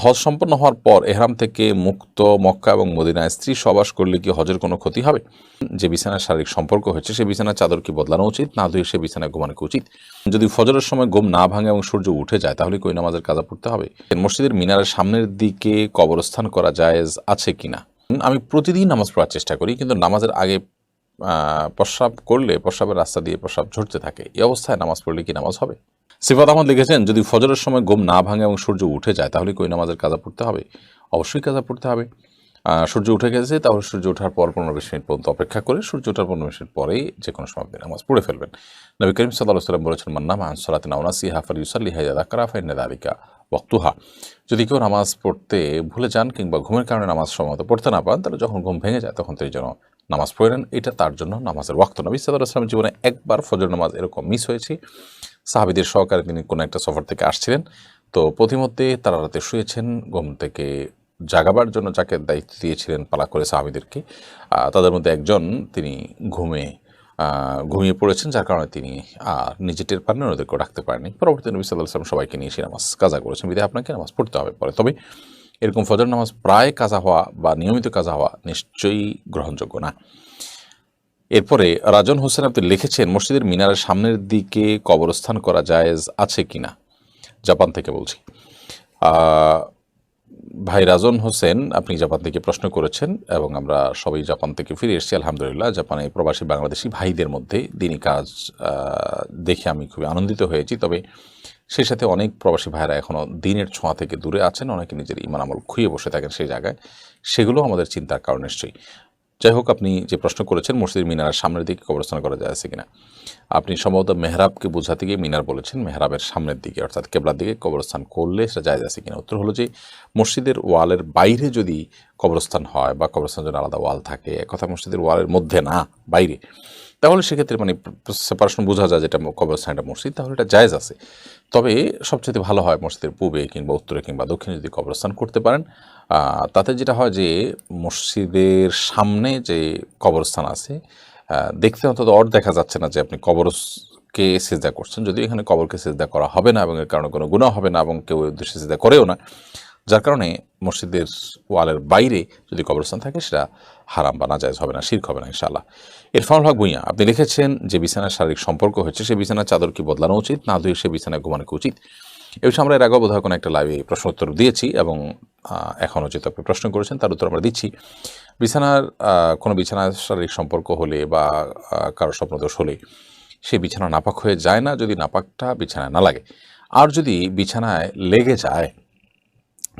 হজ সম্পন্ন হওয়ার পর এহরাম থেকে মুক্ত মক্কা এবং মদিনায় স্ত্রী সবাস করলে কি হজের কোনো ক্ষতি হবে? যে বিছানায় শারীরিক সম্পর্ক হয়েছে সে বিছানার চাদর কি বদলানো উচিত, না ধুয়ে সে বিছানায় ঘুমানো কি উচিত? যদি ফজরের সময় ঘুম না ভাঙে এবং সূর্য উঠে যায় তাহলে কি ওই নামাজের কাজা পড়তে হবে? মসজিদের মিনারের সামনের দিকে কবরস্থান করা জায়েজ আছে কিনা? আমি প্রতিদিন নামাজ পড়ার চেষ্টা করি, কিন্তু নামাজের আগে প্রস্রাব করলে প্রস্রাবের রাস্তা দিয়ে প্রস্রাব ঝরতে থাকে। এই অবস্থায় নামাজ পড়লে কি নামাজ হবে? সিফাত আহমদ লিখেছেন, যদি ফজরের সময় ঘুম না ভাঙে এবং সূর্য উঠে যায় তাহলে কি ওই নামাজের কাজা পড়তে হবে? অবশ্যই কাজা পড়তে হবে। সূর্য উঠে গেছে, তাহলে সূর্য ওঠার পর 15-20 মিনিট পর্যন্ত অপেক্ষা করে সূর্য ওঠার 15 মিনিট পরেই যে কোনো সময় আপনি নামাজ পড়ে ফেলবেন। নবী করিম সাল্লাল্লাহু আলাইহি ওয়াসাল্লাম বলেছেন, মান নামা আন সালাতিন আও নাসিহা ফালিউসাল্লিহা ইযা যাকারা ফাইন্না যালিকা ওয়াক্তুহা। যদি কেউ নামাজ পড়তে ভুলে যান কিংবা ঘুমের কারণে নামাজ সময়মতো পড়তে না পারেন, তাহলে যখন ঘুম ভেঙে যায় তখন তিনি যেন নামাজ পড়ে নেন, এটা তার জন্য নামাজের ওয়াক্ত। নবী সাল্লাল্লাহু আলাইহি ওয়াসাল্লামের জীবনে একবার ফজর নামাজ এরকম মিস হয়েছে। সাহাবীদের সহকারে তিনি কোনো একটা সফর থেকে আসছিলেন, তো পথিমধ্যে তারা রাতে শুয়েছেন। ঘুম থেকে জাগাবার জন্য যাকে দায়িত্ব দিয়েছিলেন পালা করে সাহাবীদেরকে, তাদের মধ্যে একজন তিনি ঘুমিয়ে পড়েছেন, যার কারণে তিনি নিজে টের পাননি, ওদেরকেও রাখতে পারেননি। পরবর্তী নবী সাল্লাল্লাহু আলাইহি ওয়াসাল্লাম সবাইকে নিয়ে এসে নামাজ কাজা করেছেন। বিধায় আপনাকে নামাজ পড়তে হবে পরে। তবে এরকম ফজর নামাজ প্রায় কাজা হওয়া বা নিয়মিত কাজা হওয়া নিশ্চয়ই গ্রহণযোগ্য না। এরপরে রাজন হোসেন আপনি লিখেছেন, মসজিদের মিনারের সামনের দিকে কবরস্থান করা জায়েজ আছে কিনা? জাপান থেকে বলছি। ভাই রাজন হোসেন, আপনি জাপান থেকে প্রশ্ন করেছেন এবং আমরা সবাই জাপান থেকে ফিরে এসেছি আলহামদুলিল্লাহ। জাপানে প্রবাসী বাংলাদেশি ভাইদের মধ্যে দিনী কাজ দেখে আমি খুবই আনন্দিত হয়েছি। তবে সেই সাথে অনেক প্রবাসী ভাইরা এখনও দিনের ছোঁয়া থেকে দূরে আছেন, অনেকে নিজের ইমান আমল খুইয়ে বসে থাকেন সেই জায়গায়। সেগুলো আমাদের চিন্তার কারণ নিশ্চয়ই। যাই হোক, আপনি যে প্রশ্ন করেছেন মসজিদের মিনারের সামনের দিকে কবরস্থান করা যায় আছে কিনা, আপনি সম্ভবত মেহরাবকে বোঝাতে গিয়ে মিনার বলেছেন। মেহরাবের সামনের দিকে অর্থাৎ কেবলার দিকে কবরস্থান করলে সেটা জায়েজ আছে কিনা, উত্তর হলো যে মসজিদের ওয়ালের বাইরে যদি কবরস্থান হয় বা কবরস্থানের জন্য আলাদা ওয়াল থাকে, কথা মসজিদের ওয়ালের মধ্যে না বাইরে, তাহলে সেক্ষেত্রে মানে সেপারেশন বোঝা যায় যেটা কবরস্থান এটা মসজিদ, তাহলে এটা জায়েজ আছে। তবে সবচেয়ে ভালো হয় মসজিদের পূবে কিংবা উত্তরে কিংবা দক্ষিণে যদি কবরস্থান করতে পারেন। তাতে যেটা হয় যে মসজিদের সামনে যে কবরস্থান আছে, দেখতে অন্তত দেখা যাচ্ছে না যে আপনি কবরকে সিজদা করছেন। যদিও এখানে কবরকে সিজদা করা হবে না এবং এর কারণে কোনো গুনাহ হবে না এবং কেউ উদ্দেশ্যে সিজদা করেও না, যার কারণে মসজিদের ওয়ালের বাইরে যদি কবরস্থান থাকে সেটা হারাম বা নাজায়েজ হবে না, শিরক হবে না ইনশাআল্লাহ। ইরফানুল হক ভূঁইয়া আপনি লিখেছেন, যে বিছানার শারীরিক সম্পর্ক হয়েছে সে বিছানার চাদর কি বদলানো উচিত, না ধুয়ে সে বিছানায় ঘুমানো কি উচিত? এই বিষয়ে আমরা এর আগেও বোধহয় কোনো একটা লাইভে প্রশ্ন উত্তর দিয়েছি এবং এখনও যেহেতু আপনি প্রশ্ন করেছেন তার উত্তর আমরা দিচ্ছি। কোনো বিছানার শারীরিক সম্পর্ক হলে বা কারো স্বপ্নদোষ হলে সে বিছানা নাপাক হয়ে যায় না, যদি নাপাকটা বিছানায় না লাগে। আর যদি বিছানায় লেগে যায়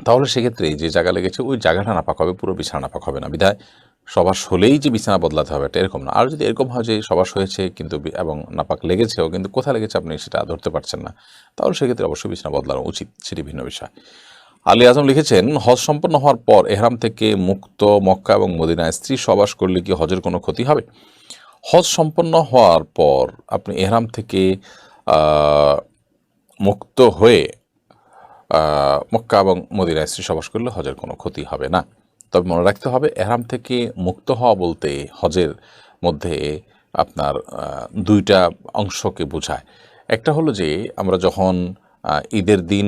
তাহলে সেক্ষেত্রে যে জায়গা লেগেছে ওই জায়গাটা নাপাক হবে, পুরো বিছানা নাপাক হবে না। বিধায় সবাস হলেই যে বিছানা বদলাতে হবে এটা এরকম না। আর যদি এরকম হয় যে সবাস হয়েছে কিন্তু এবং নাপাক লেগেছেও, কিন্তু কোথায় লেগেছে আপনি সেটা ধরতে পারছেন না, তাহলে সেক্ষেত্রে অবশ্যই বিছানা বদলানো উচিত, সেটি ভিন্ন বিষয়। আলী আজম লিখেছেন, হজ সম্পন্ন হওয়ার পর এহরাম থেকে মুক্ত মক্কা এবং মদিনায় স্ত্রী সবাস করলে কি হজের কোনো ক্ষতি হবে? হজ সম্পন্ন হওয়ার পর আপনি এহরাম থেকে মুক্ত হয়ে মক্কা এবং মদিনায় স্ত্রী সবাস করলে হজের কোনো ক্ষতি হবে না। তবে মনে রাখতে হবে, এহরাম থেকে মুক্ত হওয়া বলতে হজের মধ্যে আপনার দুইটা অংশকে বোঝায়। একটা হলো যে আমরা যখন ঈদের দিন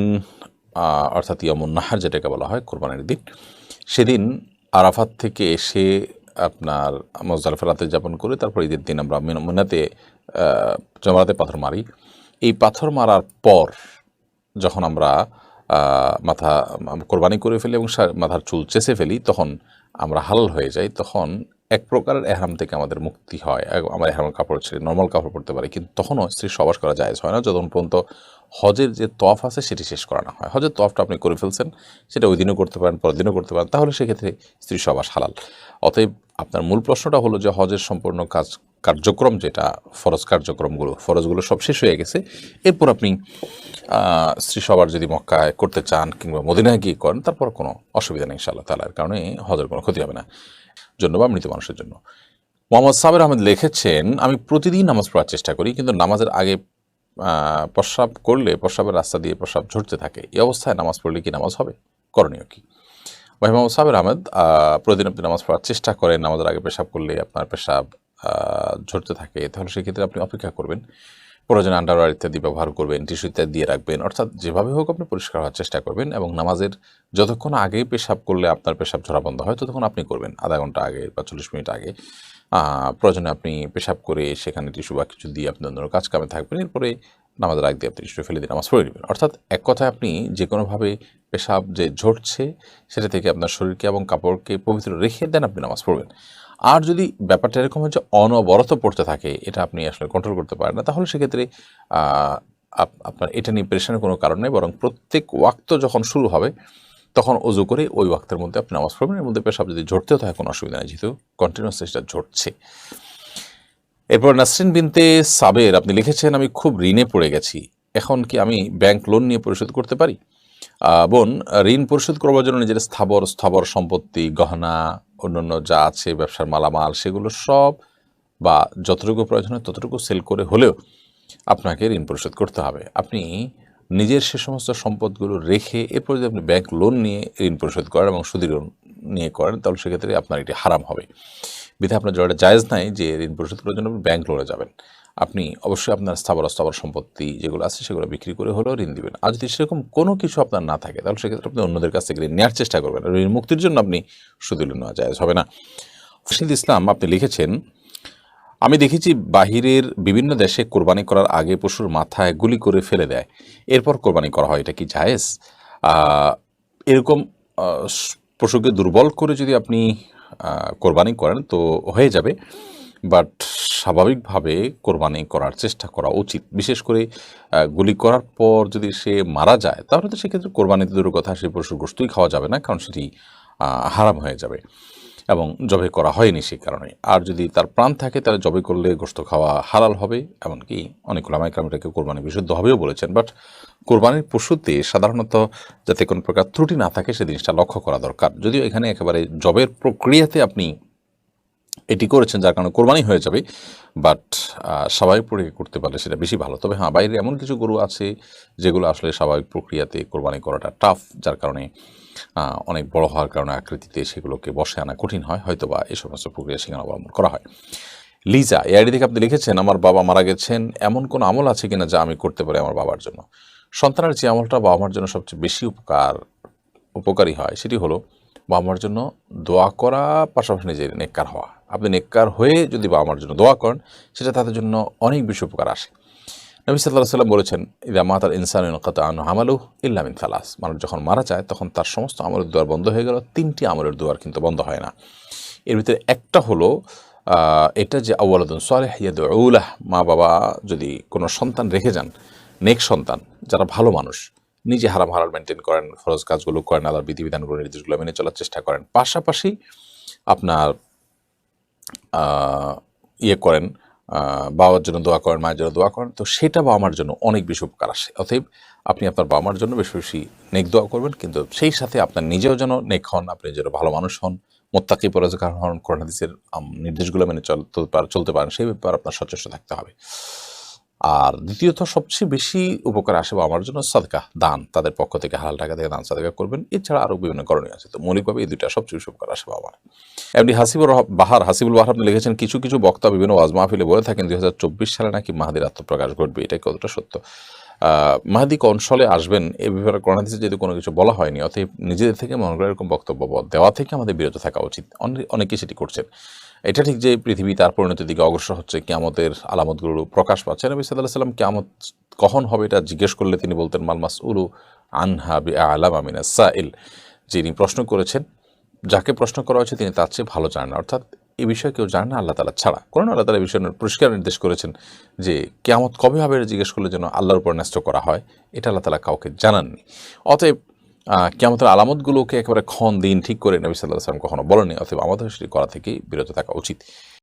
অর্থাৎ ইয়ামুন নাহার যেটাকে বলা হয় কোরবানির দিন, সেদিন আরাফাত থেকে এসে আপনার মুজদালিফা রাতে যাপন করে তারপর ঈদের দিন আমরা মিনাতে জমরাতে পাথর মারি। এই পাথর মারার পর যখন আমরা মাথা কোরবানি করে ফেলি এবং মাথার চুল চেঁচে ফেলি, তখন আমরা হালাল হয়ে যাই। তখন এক প্রকারের এহরাম থেকে আমাদের মুক্তি হয়। আমরা এহরামের কাপড় ছেড়ে নর্মাল কাপড় পরতে পারি, কিন্তু তখনও স্ত্রীর সহবাস করা জায়েজ হয় না যতক্ষণ পর্যন্ত হজের যে তওয়াফ আছে সেটি শেষ করা না হয়। হজের তওয়াফটা আপনি করে ফেলছেন, সেটা ওই দিনও করতে পারেন, পরের দিনও করতে পারেন, তাহলে সেক্ষেত্রে স্ত্রীর সহবাস হালাল। অতএব আপনার মূল প্রশ্নটা হলো যে হজের সম্পূর্ণ কার্যক্রম যেটা ফরজ ফরজগুলো সব শেষ হয়ে গেছে, এরপর আপনি স্ত্রী সবার যদি মক্কায় করতে চান কিংবা মদিনায় গিয়ে করেন, তারপর কোনো অসুবিধা নেই ইনশাআল্লাহ তাআলার কারণে হজের কোনো ক্ষতি হবে না জন্য বা মৃত মানুষের জন্য। মোহাম্মদ সাবের আহমেদ লিখেছেন, আমি প্রতিদিন নামাজ পড়ার চেষ্টা করি, কিন্তু নামাজের আগে প্রস্রাব করলে প্রস্রাবের রাস্তা দিয়ে প্রস্রাব ঝরতে থাকে। এই অবস্থায় নামাজ পড়লে কি নামাজ হবে, করণীয় কি? ভাই মোহাম্মদ সাবের আহমেদ, প্রতিদিন আপনি নামাজ পড়ার চেষ্টা করেন, নামাজের আগে পেশাব করলে আপনার পেশাব ঝরতে থাকে, তাহলে সেক্ষেত্রে আপনি অপেক্ষা করবেন। প্রয়োজনে আন্ডারওয়্যার ইত্যাদি ব্যবহার করবেন, টিস্যু ইত্যাদি দিয়ে রাখবেন, অর্থাৎ যেভাবে হোক আপনি পরিষ্কার হওয়ার চেষ্টা করবেন। এবং নামাজের যতক্ষণ আগে পেশাব করলে আপনার পেশাব ঝরা বন্ধ হয় ততক্ষণ আপনি করবেন, আধা ঘন্টা আগে বা 40 মিনিট আগে। প্রয়োজনে আপনি পেশাব করে সেখানে টিস্যু বা কিছু দিয়ে আপনি অন্য কাজ কামে থাকবেন, এরপরে নামাজের আগ দিয়ে আপনি টিস্যু ফেলে দিয়ে নামাজ পড়ে নেবেন। অর্থাৎ এক কথায় আপনি যে কোনোভাবে পেশাব যে ঝরছে সেটা থেকে আপনার শরীরকে এবং কাপড়কে পবিত্র রেখে দেন আপনি নামাজ পড়বেন। আর যদি ব্যাপারটা এরকম হয় যে অনবরত পড়তে থাকে, এটা আপনি আসলে কন্ট্রোল করতে পারেন না, তাহলে সেক্ষেত্রে আপনার এটা নিয়ে প্রেশানের কোনো কারণ নেই, বরং প্রত্যেক ওয়াক্ত যখন শুরু হবে তখন অজু করে ওই ওয়াক্তের মধ্যে আপনি নামাজ পড়বেন। এর মধ্যে পেশাব যদি ঝরতেও থাকে কোনো অসুবিধা নেই, যেহেতু কন্টিনিউয়াসলি সেটা ঝরছে। এরপর নাসরিন বিনতে সাবের আপনি লিখেছেন, আমি খুব ঋণে পড়ে গেছি, এখন কি আমি ব্যাংক লোন নিয়ে পরিশোধ করতে পারি? বোন, ঋণ পরিশোধ করবার জন্য নিজের স্থাবর সম্পত্তি, গহনা, অন্যান্য যা আছে ব্যবসার মালামাল, সেগুলো সব বা যতটুকু প্রয়োজন হয় ততটুকু সেল করে হলেও আপনাকে ঋণ পরিশোধ করতে হবে। আপনি নিজের সে সমস্ত সম্পদগুলো রেখে এরপর যদি আপনি ব্যাংক লোন নিয়ে ঋণ পরিশোধ করেন এবং সুদী লোন নিয়ে করেন, তাহলে সেক্ষেত্রে আপনার এটি হারাম হবে। বিধায় আপনার যেটা জায়েজ নাই যে ঋণ পরিশোধ করার জন্য আপনি ব্যাংক লোনে যাবেন। আপনি অবশ্যই আপনার স্থাবর সম্পত্তি যেগুলো আছে সেগুলো বিক্রি করে হলেও ঋণ দিবেন। আর যদি সেরকম কোনো কিছু আপনার না থাকে, তাহলে সেক্ষেত্রে আপনি অন্যদের কাছ থেকে ঋণ নেওয়ার চেষ্টা করবেন। ঋণ মুক্তির জন্য আপনি সুদী লোন নেওয়া জায়েজ হবে না। ফশিদ ইসলাম আপনি লিখেছেন, আমি দেখেছি বাহিরের বিভিন্ন দেশে কোরবানি করার আগে পশুর মাথায় গুলি করে ফেলে দেয়, এরপর কোরবানি করা হয়, এটা কি জায়েজ? এরকম পশুকে দুর্বল করে যদি আপনি কোরবানি করেন তো হয়ে যাবে, বাট স্বাভাবিকভাবে কোরবানি করার চেষ্টা করা উচিত। বিশেষ করে গুলি করার পর যদি সে মারা যায়, তাহলে তো সেক্ষেত্রে কোরবানিতে দূরের কথা, সেই পশুর গোশতই খাওয়া যাবে না, কারণ সেটি হারাম হয়ে যাবে এবং জবাই করা হয়নি সেই কারণে। আর যদি তার প্রাণ থাকে তাহলে জবাই করলে গোশত খাওয়া হালাল হবে, এমনকি অনেক উলামায়ে কেরাম এটাকে কোরবানি বিশুদ্ধ হবেও বলেছেন। বাট কোরবানির পশুতে সাধারণত যাতে কোনো প্রকার ত্রুটি না থাকে সে জিনিসটা লক্ষ্য করা দরকার। যদিও এখানে একেবারে জবের প্রক্রিয়াতে আপনি এটি করেছেন যার কারণে কোরবানি হয়ে যাবে, বাট স্বাভাবিক প্রক্রিয়া করতে পারলে সেটা বেশি ভালো। তবে হ্যাঁ, বাইরে এমন কিছু গরু আছে যেগুলো আসলে স্বাভাবিক প্রক্রিয়াতে কোরবানি করাটা টাফ, যার কারণে অনেক বড় হওয়ার কারণে আকৃতিতে সেগুলোকে বসে আনা কঠিন হয়, হয়তো বা এই সমস্ত প্রক্রিয়া সেখানে অবলম্বন করা হয়। লিজা এই আইডি থেকে আপনি লিখেছেন, আমার বাবা মারা গেছেন, এমন কোন আমল আছে কিনা যা আমি করতে পারি আমার বাবার জন্য? সন্তানের যে আমলটা বাবা মার জন্য সবচেয়ে বেশি উপকারী হয় সেটি হলো বাবা মার জন্য দোয়া করা, পাশাপাশি নিজের নেককার হওয়া। আপনি নেককার হয়ে যদি বাবা মার জন্য দোয়া করেন, সেটা তাদের জন্য অনেক বেশি উপকার আসে। নবী সাল্লাল্লাহু আলাইহি ওয়াসাল্লাম বলেছেন, ইযা মাতাল ইনসানু ইনকাতা আনহু আমালুহু ইল্লা মিন সালাস। মানুষ যখন মারা যায় তখন তার সমস্ত আমলের দুয়ার বন্ধ হয়ে গেল, 3টি আমলের দুয়ার কিন্তু বন্ধ হয় না। এর ভিতরে একটা হলো এটা যে আওয়ালাদুন সালেহ ইয়াদউ লাহ, মা বাবা যদি কোনো সন্তান রেখে যান, নেক সন্তান যারা ভালো মানুষ, নিজে হারাম হালাল মেনটেন করেন, ফরজ কাজগুলো করেন, আল্লাহর বিধিবিধানগুলো নির্দেশগুলো মেনে চলার চেষ্টা করেন, পাশাপাশি আপনার করেন, বাবার জন্য দোয়া করেন, মায়ের জন্য দোয়া করেন, তো সেটা বাবা মার জন্য অনেক বেশি উপকার আসে। অতএব আপনি আপনার বাবা মার জন্য বেশি বেশি নেক দোয়া করবেন, কিন্তু সেই সাথে আপনার নিজেও যেন নেক হন, আপনি যেন ভালো মানুষ হন, মুত্তাকি পরহেজগার হন, কোরআন হাদিসের নির্দেশগুলো মেনে চলতে পারেন, সেই ব্যাপারে আপনার সচেষ্ট থাকতে হবে। আর দ্বিতীয়ত সবচেয়ে বেশি উপকার আসে আমার জন্য সাদকা, দান, তাদের পক্ষ থেকে হালাল টাকা থেকে দান সাদকা করবেন। এছাড়া আরও বিভিন্ন করণীয় আছে, তো মৌলিকভাবে এই দুইটা সবচেয়ে বেশি উপকার আসে আমার। এমনি হাসিবুল বাহার আপনি লিখেছেন, কিছু কিছু বক্তা বিভিন্ন ওয়াজ মাহফিলে বলে থাকেন 2024 সালে নাকি মাহাদির আত্মপ্রকাশ ঘটবে, এটা কতটা সত্য? মাহাদি কোন সালে আসবেন এ ব্যাপারে কোরআন হাদিসে যেহেতু কোনো কিছু বলা হয়নি, অতএব নিজেদের থেকে মনে করে এরকম বক্তব্য দেওয়া থেকে আমাদের বিরত থাকা উচিত। অনেকে সেটি করছেন। এটা ঠিক যে পৃথিবী তার পরিণতির দিকে অগ্রসর হচ্ছে, কিয়ামতের আলামতগুলো প্রকাশ পাচ্ছে। নবী সাল্লাল্লাহু আলাইহি ওয়াসাল্লাম কিয়ামত কখন হবে এটা জিজ্ঞেস করলে তিনি বলতেন, মাল মাসউলু আনহা বিআলামা মিনাস সাইল, যিনি প্রশ্ন করেছেন, যাকে প্রশ্ন করা হয়েছে তিনি তার চেয়ে ভালো জানেন। অর্থাৎ এই বিষয়ে কেউ জানে না আল্লাহ তাআলা ছাড়া। কোরআন আল্লাহ তাআলা এই বিষয়ে পরিষ্কার নির্দেশ করেছেন যে কিয়ামত কবে হবে এটা জিজ্ঞেস করলে যেন আল্লাহর উপর ন্যস্ত করা হয়, এটা আল্লাহ তাআলা কাউকে জানাননি। অতএব কিয়ামতের আলামতগুলোকে একেবারে দিন ঠিক করে নবী সাল্লাল্লাহু আলাইহি ওয়াসাল্লাম কখনো বলেননি, অতএব আমাদের সেটি করা থেকেই বিরত থাকা উচিত।